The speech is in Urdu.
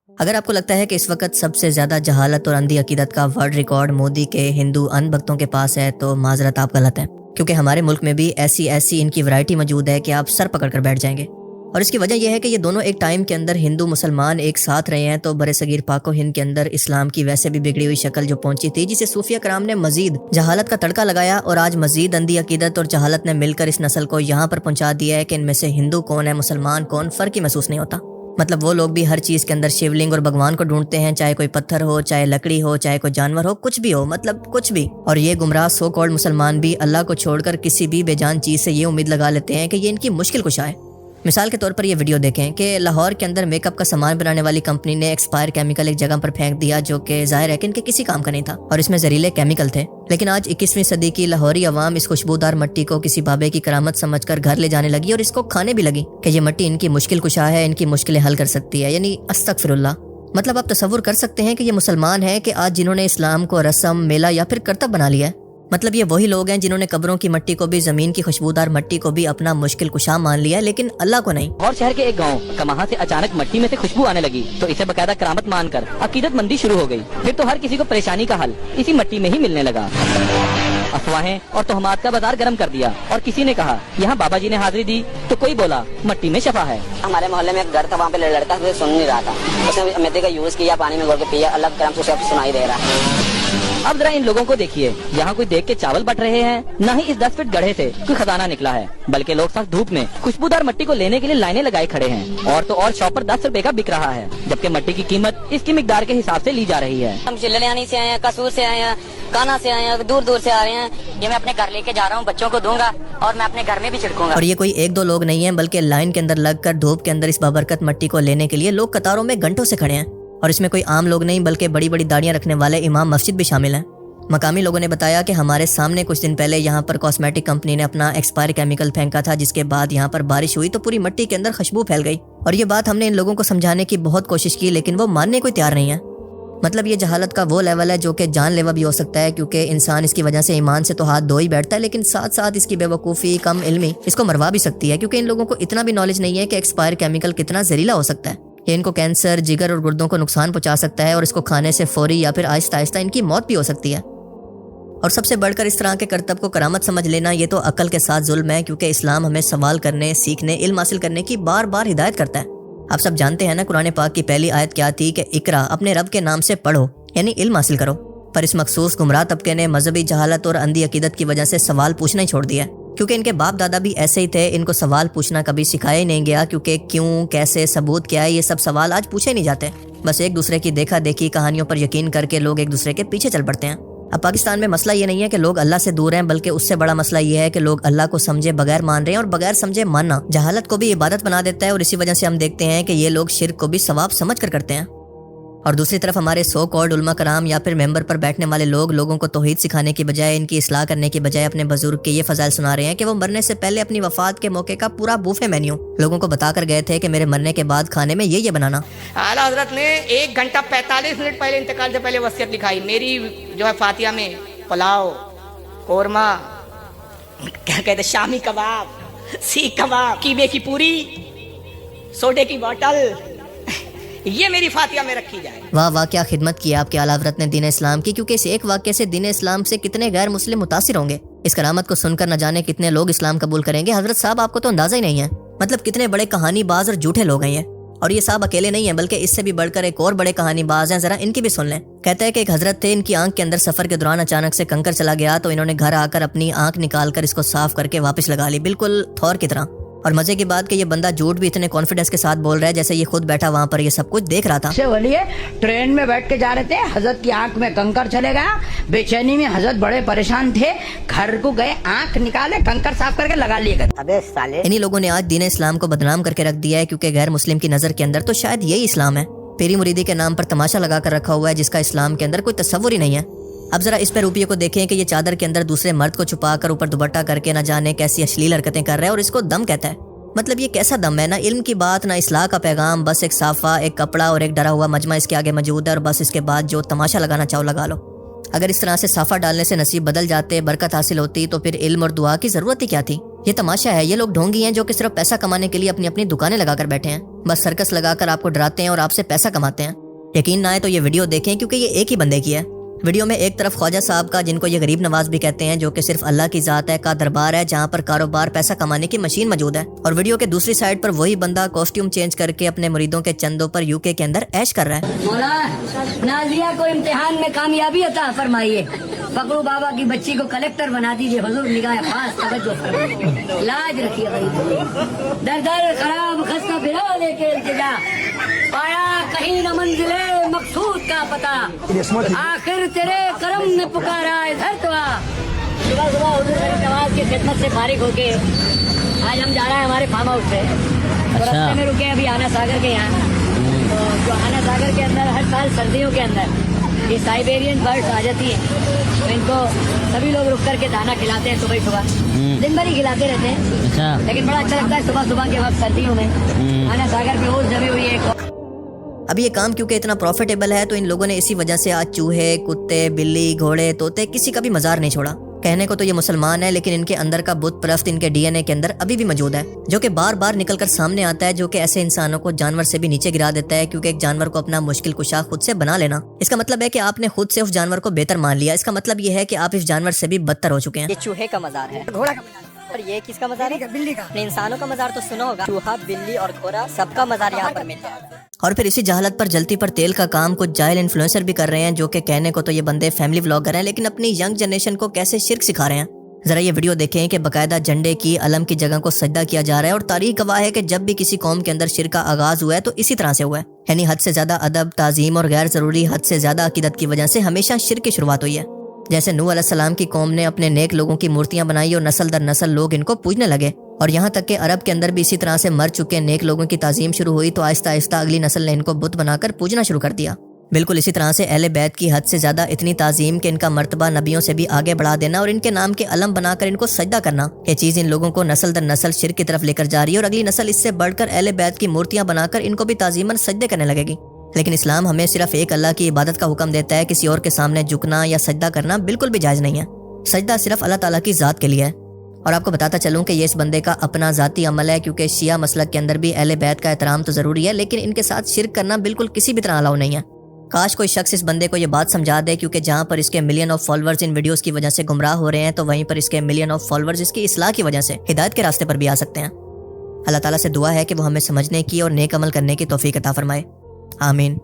اگر آپ کو لگتا ہے کہ اس وقت سب سے زیادہ جہالت اور اندھی عقیدت کا ورلڈ ریکارڈ مودی کے ہندو اندھ بھکتوں کے پاس ہے تو معذرت آپ غلط ہیں، کیونکہ ہمارے ملک میں بھی ایسی ان کی ورائٹی موجود ہے کہ آپ سر پکڑ کر بیٹھ جائیں گے۔ اور اس کی وجہ یہ ہے کہ یہ دونوں ایک ٹائم کے اندر ہندو مسلمان ایک ساتھ رہے ہیں، تو برِ صغیر پاک و ہند کے اندر اسلام کی ویسے بھی بگڑی ہوئی شکل جو پہنچی تھی، جسے صوفیہ کرام نے مزید جہالت کا تڑکا لگایا، اور آج مزید اندھی عقیدت اور جہالت نے مل کر اس نسل کو یہاں پر پہنچا دیا ہے کہ ان میں سے ہندو کون ہے مسلمان کون فرق ہی محسوس نہیں ہوتا۔ مطلب وہ لوگ بھی ہر چیز کے اندر شیولنگ اور بھگوان کو ڈھونڈتے ہیں، چاہے کوئی پتھر ہو، چاہے لکڑی ہو، چاہے کوئی جانور ہو، کچھ بھی ہو، مطلب کچھ بھی۔ اور یہ گمراہ سو کالڈ مسلمان بھی اللہ کو چھوڑ کر کسی بھی بے جان چیز سے یہ امید لگا لیتے ہیں کہ یہ ان کی مشکل کشا ہے۔ مثال کے طور پر یہ ویڈیو دیکھیں کہ لاہور کے اندر میک اپ کا سامان بنانے والی کمپنی نے ایکسپائر کیمیکل ایک جگہ پر پھینک دیا جو کہ ظاہر ہے کہ ان کے کسی کام کا نہیں تھا اور اس میں زہریلے کیمیکل تھے، لیکن آج 21ویں صدی کی لاہوری عوام اس خوشبودار مٹی کو کسی بابے کی کرامت سمجھ کر گھر لے جانے لگی اور اس کو کھانے بھی لگی کہ یہ مٹی ان کی مشکل کشا ہے، ان کی مشکلیں حل کر سکتی ہے، یعنی استغفر اللہ۔ مطلب آپ تصور کر سکتے ہیں کہ یہ مسلمان ہیں کہ آج جنہوں نے اسلام کو رسم، میلہ یا پھر کرتب بنا لیا ہے۔ مطلب یہ وہی لوگ ہیں جنہوں نے قبروں کی مٹی کو بھی، زمین کی خوشبودار مٹی کو بھی اپنا مشکل کشا مان لیا، لیکن اللہ کو نہیں۔ اور شہر کے ایک گاؤں کماہاں سے اچانک مٹی میں سے خوشبو آنے لگی تو اسے باقاعدہ کرامت مان کر عقیدت مندی شروع ہو گئی۔ پھر تو ہر کسی کو پریشانی کا حل اسی مٹی میں ہی ملنے لگا۔ افواہیں اور تہمات کا بازار گرم کر دیا، اور کسی نے کہا یہاں بابا جی نے حاضری دی تو کوئی بولا مٹی میں شفا ہے۔ ہمارے محلے میں ایک گھر تھا، وہاں پہ لڑکا سن نہیں رہا تھا، اس نے میدے کا یوز کیا، پانی میں گھول کے پیا، اللہ کرم سے سب سنائی دے رہا ہے۔ اب ذرا ان لوگوں کو دیکھیے، یہاں کوئی دیکھ کے چاول بٹ رہے ہیں، نہ ہی اس 10 فٹ گڑھے سے کوئی خزانہ نکلا ہے، بلکہ لوگ سخت دھوپ میں خوشبودار مٹی کو لینے کے لیے لائنیں لگائے کھڑے ہیں، اور تو اور شاپ پر 10 روپے کا بک رہا ہے، جبکہ مٹی کی قیمت اس کی مقدار کے حساب سے لی جا رہی ہے۔ ہم للیانی سے آئے ہیں، قصور سے آئے ہیں، کانا سے آئے ہیں، دور دور سے آ رہے ہیں، یہ میں اپنے گھر لے کے جا رہا ہوں، بچوں کو دوں گا اور میں اپنے گھر میں بھی چھڑکوں گا۔ اور یہ کوئی ایک دو لوگ نہیں ہیں، بلکہ لائن کے اندر لگ کر دھوپ کے اندر اس بابرکت مٹی کو لینے کے لیے لوگ قطاروں میں گھنٹوں سے کھڑے ہیں، اور اس میں کوئی عام لوگ نہیں بلکہ بڑی بڑی داڑیاں رکھنے والے امام مسجد بھی شامل ہیں۔ مقامی لوگوں نے بتایا کہ ہمارے سامنے کچھ دن پہلے یہاں پر کاسمیٹک کمپنی نے اپنا ایکسپائر کیمیکل پھینکا تھا، جس کے بعد یہاں پر بارش ہوئی تو پوری مٹی کے اندر خوشبو پھیل گئی، اور یہ بات ہم نے ان لوگوں کو سمجھانے کی بہت کوشش کی، لیکن وہ ماننے کو تیار نہیں ہے۔ مطلب یہ جہالت کا وہ لیول ہے جو کہ جان لیوا بھی ہو سکتا ہے، کیونکہ انسان اس کی وجہ سے ایمان سے تو ہاتھ دھو ہی بیٹھتا ہے، لیکن ساتھ ساتھ اس کی بے وقوفی، کم علمی اس کو مروا بھی سکتی ہے، کیونکہ ان لوگوں کو اتنا بھی نالج نہیں ہے کہ ایکسپائر کیمیکل کتنا زہریلا ہو سکتا ہے۔ یہ ان کو کینسر، جگر اور گردوں کو نقصان پہنچا سکتا ہے، اور اس کو کھانے سے فوری یا پھر آہستہ آہستہ ان کی موت بھی ہو سکتی ہے۔ اور سب سے بڑھ کر اس طرح کے کرتب کو کرامت سمجھ لینا، یہ تو عقل کے ساتھ ظلم ہے، کیونکہ اسلام ہمیں سوال کرنے، سیکھنے، علم حاصل کرنے کی بار بار ہدایت کرتا ہے۔ آپ سب جانتے ہیں نا قرآن پاک کی پہلی آیت کیا تھی کہ اقرا، اپنے رب کے نام سے پڑھو، یعنی علم حاصل کرو۔ پر اس مخصوص گمراہ طبقے نے مذہبی جہالت اور اندھی عقیدت کی وجہ سے سوال پوچھنا ہی چھوڑ دیا، کیونکہ ان کے باپ دادا بھی ایسے ہی تھے، ان کو سوال پوچھنا کبھی سکھایا ہی نہیں گیا، کیونکہ کیوں، کیسے، ثبوت کیا ہے، یہ سب سوال آج پوچھے نہیں جاتے، بس ایک دوسرے کی دیکھا دیکھی کہانیوں پر یقین کر کے لوگ ایک دوسرے کے پیچھے چل پڑتے ہیں۔ اب پاکستان میں مسئلہ یہ نہیں ہے کہ لوگ اللہ سے دور ہیں، بلکہ اس سے بڑا مسئلہ یہ ہے کہ لوگ اللہ کو سمجھے بغیر مان رہے ہیں، اور بغیر سمجھے ماننا جہالت کو بھی عبادت بنا دیتا ہے، اور اسی وجہ سے ہم دیکھتے ہیں کہ یہ لوگ شرک کو بھی ثواب سمجھ کر کرتے ہیں۔ اور دوسری طرف ہمارے سو کالڈ علماء کرام یا پھر ممبر پر بیٹھنے والے لوگ لوگوں کو توحید سکھانے کی بجائے، ان کی اصلاح کرنے کی بجائے اپنے بزرگ کے یہ فضائل سنا رہے ہیں کہ وہ مرنے سے پہلے اپنی وفات کے موقع کا پورا بوفے مینیو لوگوں کو بتا کر گئے تھے کہ میرے مرنے کے بعد کھانے میں یہ بنانا۔ اعلیٰ حضرت نے 1 گھنٹہ 45 منٹ پہلے انتقال سے پہلے وصیت لکھائی، میری جو ہے فاتحہ میں پلاؤ، قورمہ، کیا کہتے شامی کباب، سیخ کباب، قیمے کی پوری، سوڈے کی بوتل، یہ میری فاتحہ میں رکھی جائے۔ واہ واہ، کیا خدمت کی آپ کے اعلیٰ حضرت نے دین اسلام کی، کیونکہ اس ایک واقعے سے دین اسلام سے کتنے غیر مسلم متاثر ہوں گے۔ اس کرامت کو سن کر نہ جانے کتنے لوگ اسلام قبول کریں گے۔ حضرت صاحب آپ کو تو اندازہ ہی نہیں ہے، مطلب کتنے بڑے کہانی باز اور جھوٹے لوگ ہیں یہ۔ اور یہ صاحب اکیلے نہیں ہیں، بلکہ اس سے بھی بڑھ کر ایک اور بڑے کہانی باز ہیں، ذرا ان کی بھی سن لیں۔ کہتا ہے کہ ایک حضرت تھے، ان کی آنکھ کے اندر سفر کے دوران اچانک سے کنکر چلا گیا، تو انہوں نے گھر آ کر اپنی آنکھ نکال کر اس کو صاف کر کے واپس لگا لی، بالکل تھور کی طرح۔ اور مزے کی بات کہ یہ بندہ جھوٹ بھی اتنے کانفیڈنس کے ساتھ بول رہا ہے جیسے یہ خود بیٹھا وہاں پر یہ سب کچھ دیکھ رہا تھا۔ بولیے ٹرین میں بیٹھ کے جا رہے تھے، حضرت کی آنکھ میں کنکر چلے گیا، بے چینی میں حضرت بڑے پریشان تھے، گھر کو گئے، آنکھ نکالے، کنکر صاف کر کے لگا لیے گئے۔ ابے سالے، انہی لوگوں نے آج دین اسلام کو بدنام کر کے رکھ دیا ہے، کیونکہ غیر مسلم کی نظر کے اندر تو شاید یہی اسلام ہے۔ پیری مریدی کے نام پر تماشا لگا کر رکھا ہوا ہے، جس کا اسلام کے اندر کوئی تصور ہی نہیں ہے۔ اب ذرا اس پہ روپیے کو دیکھیں کہ یہ چادر کے اندر دوسرے مرد کو چھپا کر اوپر دوپٹہ کر کے نہ جانے کیسی اشلیل حرکتیں کر رہا ہے، اور اس کو دم کہتا ہے۔ مطلب یہ کیسا دم ہے، نہ علم کی بات، نہ اصلاح کا پیغام، بس ایک صافہ، ایک کپڑا اور ایک ڈرا ہوا مجمع اس کے آگے موجود ہے، اور بس اس کے بعد جو تماشا لگانا چاہو لگا لو۔ اگر اس طرح سے صافہ ڈالنے سے نصیب بدل جاتے، برکت حاصل ہوتی، تو پھر علم اور دعا کی ضرورت ہی کیا تھی؟ یہ تماشا ہے, یہ لوگ ڈھونگی ہیں جو کہ صرف پیسہ کمانے کے لیے اپنی اپنی دکانیں لگا کر بیٹھے ہیں, بس سرکس لگا کر آپ کو ڈراتے ہیں اور آپ سے پیسہ کماتے ہیں. یقین نہ آئے تو یہ ویڈیو دیکھیں کیونکہ یہ ایک ہی بندے کی ہے. ویڈیو میں ایک طرف خواجہ صاحب کا, جن کو یہ غریب نواز بھی کہتے ہیں, جو کہ صرف اللہ کی ذات ہے, کا دربار ہے جہاں پر کاروبار پیسہ کمانے کی مشین موجود ہے, اور ویڈیو کے دوسری سائڈ پر وہی بندہ کاسٹیوم چینج کر کے اپنے مریدوں کے چندوں پر UK کے اندر عیش کر رہا ہے. مولا نازیہ کو امتحان میں کامیابی عطا فرمائیے. فقرو بابا کی بچی کو کلیکٹر بنا دیجیے. حضور نگاہ خاص توجہ فرمائیے, لاج رکھیے غریب. در در خراب خستہ پھرا لے کے التجا, پایا کہیں نہ منزل مقصود کا پتہ, آخر تیرے کرم میں پکارا ادھر تو آ. صبح صبح حضور غریب نواز کی خدمت سے فارغ ہو کے آج ہم جا رہے ہیں ہمارے فارم ہاؤس سے. راستے میں رکے ابھی آنا ساگر کے یہاں. تو جو آنا ساگر کے اندر ہر سال سردیوں کے اندر یہ سائبیرین برڈس آ جاتی ہیں, تو ان کو سبھی لوگ رک کر کے دانا کھلاتے ہیں صبح صبح, دن بھر ہی کھلاتے رہتے ہیں, لیکن بڑا اچھا لگتا ہے صبح صبح کے وقت سردیوں میں آنا ساگر پہ اوس جمی ہوئی ہے. اب یہ کام کیونکہ اتنا پروفیٹیبل ہے تو ان لوگوں نے اسی وجہ سے آج چوہے, کتے, بلی, گھوڑے, طوطے کسی کا بھی مزار نہیں چھوڑا. کہنے کو تو یہ مسلمان ہے, لیکن ان کے اندر کا بت پرست ان کے DNA کے اندر ابھی بھی موجود ہے, جو کہ بار بار نکل کر سامنے آتا ہے, جو کہ ایسے انسانوں کو جانور سے بھی نیچے گرا دیتا ہے. کیونکہ ایک جانور کو اپنا مشکل کشا خود سے بنا لینا, اس کا مطلب ہے کہ آپ نے خود سے اس جانور کو بہتر مان لیا. اس کا مطلب یہ ہے کہ آپ اس جانور سے بھی بدتر ہو چکے ہیں. یہ چوہے کا مزار ہے, گھوڑا کا مزار, اور یہ کس کا مزار ہے؟ بلی کا. انسانوں کا مزار تو سنا ہوگا, چوہا, بلی اور گھوڑا سب کا مزار یہاں پر ملتا ہے. اور پھر اسی جہالت پر جلتی پر تیل کا کام کچھ جاہل انفلوئنسر بھی کر رہے ہیں, جو کہ کہنے کو تو یہ بندے فیملی ولاگر ہیں, لیکن اپنی ینگ جنریشن کو کیسے شرک سکھا رہے ہیں. ذرا یہ ویڈیو دیکھیں کہ باقاعدہ جھنڈے کی, علم کی جگہ کو سجدہ کیا جا رہا ہے, اور تاریخ گواہ ہے کہ جب بھی کسی قوم کے اندر شرک کا آغاز ہوا ہے تو اسی طرح سے ہوا ہے. یعنی حد سے زیادہ ادب, تعظیم اور غیر ضروری حد سے زیادہ عقیدت کی وجہ سے ہمیشہ شرک کی شروعات ہوئی ہے. جیسے نوح علیہ السلام کی قوم نے اپنے نیک لوگوں کی مورتیاں بنائی اور نسل در نسل لوگ ان کو پوجنے لگے, اور یہاں تک کہ عرب کے اندر بھی اسی طرح سے مر چکے نیک لوگوں کی تعظیم شروع ہوئی, تو آہستہ آہستہ اگلی نسل نے ان کو بت بنا کر پوجنا شروع کر دیا. بالکل اسی طرح سے اہل بیت کی حد سے زیادہ اتنی تعظیم کہ ان کا مرتبہ نبیوں سے بھی آگے بڑھا دینا, اور ان کے نام کے علم بنا کر ان کو سجدہ کرنا, یہ چیز ان لوگوں کو نسل در نسل شرک کی طرف لے کر جا رہی ہے, اور اگلی نسل اس سے بڑھ کر اہل بیت کی مورتیاں بنا کر ان کو بھی تعظیماً سجدے کرنے لگے گی. لیکن اسلام ہمیں صرف ایک اللہ کی عبادت کا حکم دیتا ہے, کسی اور کے سامنے جھکنا یا سجدہ کرنا بالکل بھی جائز نہیں ہے. سجدہ صرف اللہ تعالیٰ کی ذات کے لیے ہے. اور آپ کو بتاتا چلوں کہ یہ اس بندے کا اپنا ذاتی عمل ہے, کیونکہ شیعہ مسلک کے اندر بھی اہل بیت کا احترام تو ضروری ہے, لیکن ان کے ساتھ شرک کرنا بالکل کسی بھی طرح الاؤ نہیں ہے. کاش کوئی شخص اس بندے کو یہ بات سمجھا دے, کیونکہ جہاں پر اس کے million of followers in videos کی وجہ سے گمراہ ہو رہے ہیں, تو وہیں پر اس کے ملین آف فالوورز اس کی اصلاح کی وجہ سے ہدایت کے راستے پر بھی آ سکتے ہیں. اللہ تعالیٰ سے دعا ہے کہ وہ ہمیں سمجھنے کی اور نیک عمل کرنے کی توفیق عطا فرمائے. آمین.